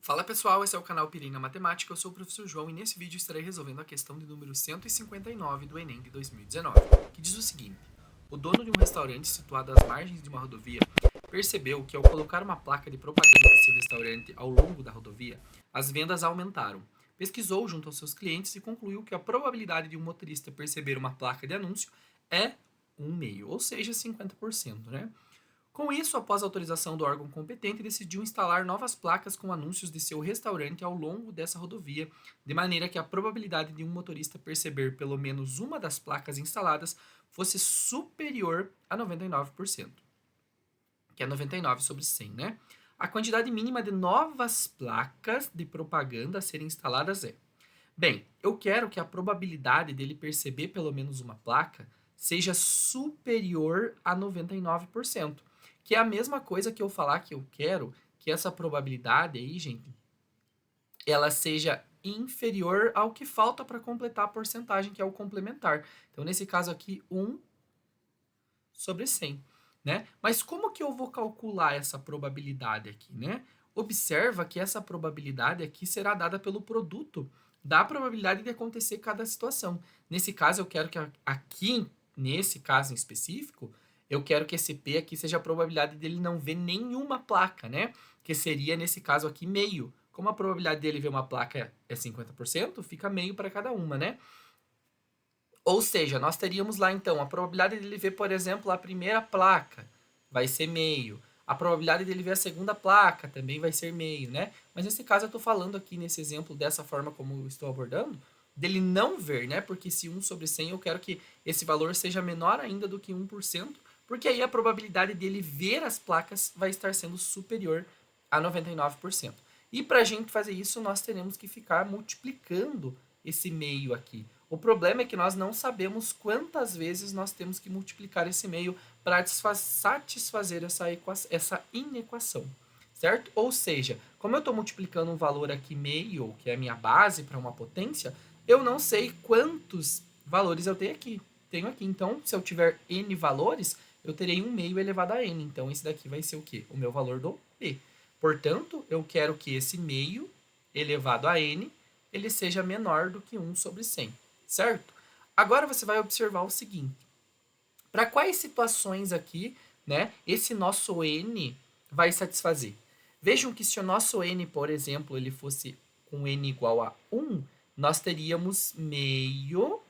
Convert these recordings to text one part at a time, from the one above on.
Fala pessoal, esse é o canal Pirina Matemática, eu sou o professor João e nesse vídeo estarei resolvendo a questão de número 159 do Enem de 2019, que diz o seguinte: o dono de um restaurante situado às margens de uma rodovia percebeu que ao colocar uma placa de propaganda de seu restaurante ao longo da rodovia, as vendas aumentaram. Pesquisou junto aos seus clientes e concluiu que a probabilidade de um motorista perceber uma placa de anúncio é 1,5, ou seja, 50%, né? Com isso, após autorização do órgão competente, decidiu instalar novas placas com anúncios de seu restaurante ao longo dessa rodovia, de maneira que a probabilidade de um motorista perceber pelo menos uma das placas instaladas fosse superior a 99%, que é 99 sobre 100, né? A quantidade mínima de novas placas de propaganda a serem instaladas é: bem, eu quero que a probabilidade dele perceber pelo menos uma placa seja superior a 99%, que é a mesma coisa que eu falar que eu quero que essa probabilidade aí, gente, ela seja inferior ao que falta para completar a porcentagem, que é o complementar. Então, nesse caso aqui, 1 sobre 100, né? Mas como que eu vou calcular essa probabilidade aqui, né? Observa que essa probabilidade aqui será dada pelo produto da probabilidade de acontecer cada situação. Nesse caso, eu quero que aqui, nesse caso em específico, eu quero que esse P aqui seja a probabilidade dele não ver nenhuma placa, né? Que seria, nesse caso aqui, meio. Como a probabilidade dele ver uma placa é 50%, fica meio para cada uma, né? Ou seja, nós teríamos lá então a probabilidade dele ver, por exemplo, a primeira placa vai ser meio. A probabilidade dele ver a segunda placa também vai ser meio, né? Mas nesse caso eu estou falando aqui nesse exemplo dessa forma como eu estou abordando, dele não ver, né? Porque se 1 sobre 100 eu quero que esse valor seja menor ainda do que 1%, porque aí a probabilidade dele ver as placas vai estar sendo superior a 99%. E para a gente fazer isso, nós teremos que ficar multiplicando esse meio aqui. O problema é que nós não sabemos quantas vezes nós temos que multiplicar esse meio para satisfazer essa inequação, certo? Ou seja, como eu estou multiplicando um valor aqui meio, que é a minha base para uma potência, eu não sei quantos valores eu tenho aqui. Então, se eu tiver n valores, eu terei 1 meio elevado a n. Então, esse daqui vai ser o quê? O meu valor do p. Portanto, eu quero que esse meio elevado a n ele seja menor do que 1 sobre 100, certo? Agora você vai observar o seguinte: para quais situações aqui, né, esse nosso n vai satisfazer? Vejam que se o nosso n, por exemplo, ele fosse com n igual a 1, nós teríamos meio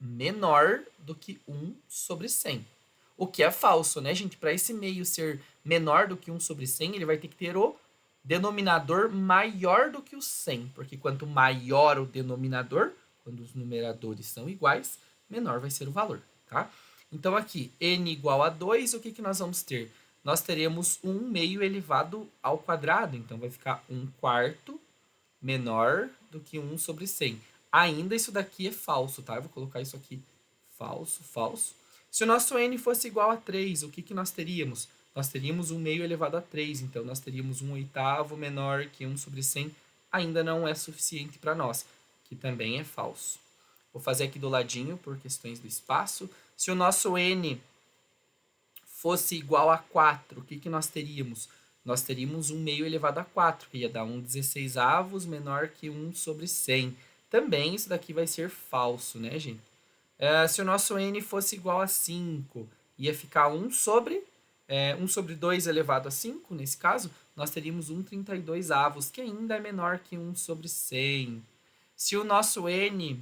menor do que 1 sobre 100. O que é falso, né, gente? Para esse meio ser menor do que 1 sobre 100, ele vai ter que ter o denominador maior do que o 100, porque quanto maior o denominador, quando os numeradores são iguais, menor vai ser o valor, tá? Então aqui, n igual a 2, o que, que nós vamos ter? Nós teremos 1 meio elevado ao quadrado, então vai ficar 1 quarto menor do que 1 sobre 100. Ainda isso daqui é falso, tá? Eu vou colocar isso aqui falso, falso. Se o nosso n fosse igual a 3, o que, que nós teríamos? Nós teríamos 1 meio elevado a 3, então nós teríamos 1 oitavo menor que 1 sobre 100. Ainda não é suficiente para nós, que também é falso. Vou fazer aqui do ladinho por questões do espaço. Se o nosso n fosse igual a 4, o que, que nós teríamos? Nós teríamos 1 meio elevado a 4, que ia dar 1 16avos menor que 1 sobre 100. Também isso daqui vai ser falso, né, gente? Se o nosso n fosse igual a 5, ia ficar 1 sobre 2 elevado a 5, nesse caso, nós teríamos 1 32avos, que ainda é menor que 1 sobre 100. Se o nosso n...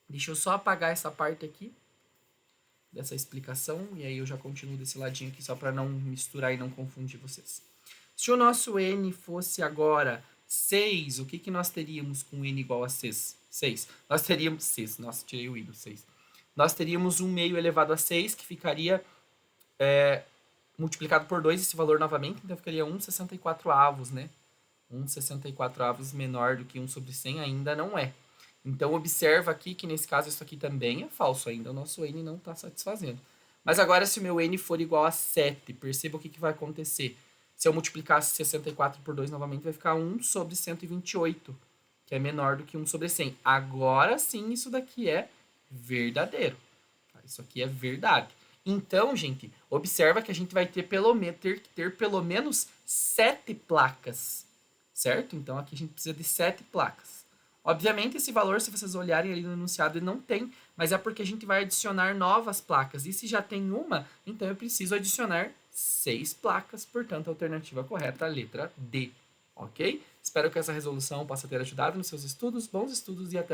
Deixa eu só apagar essa parte aqui dessa explicação, e aí eu já continuo desse ladinho aqui, só para não misturar e não confundir vocês. Se o nosso n fosse agora 6, o que, que nós teríamos com n igual a 6? 6. Nós teríamos 6. Nossa, tirei o i do 6. Nós teríamos 1 meio elevado a 6, que ficaria multiplicado por 2 esse valor novamente, então ficaria 1 64 avos, né? 1 64 avos menor do que 1 sobre 100 ainda não é. Então, observa aqui que nesse caso isso aqui também é falso ainda, o nosso n não está satisfazendo. Mas agora, se o meu n for igual a 7, perceba o que, que vai acontecer. Se eu multiplicar 64 por 2 novamente, vai ficar 1 sobre 128, que é menor do que 1 sobre 100. Agora sim, isso daqui é verdadeiro. Isso aqui é verdade. Então, gente, observa que a gente vai ter ter que ter pelo menos 7 placas, certo? Então, aqui a gente precisa de 7 placas. Obviamente, esse valor, se vocês olharem ali no enunciado, ele não tem, mas é porque a gente vai adicionar novas placas. E se já tem uma, então eu preciso adicionar 6 placas, portanto, a alternativa correta é a letra D, ok? Espero que essa resolução possa ter ajudado nos seus estudos. Bons estudos e até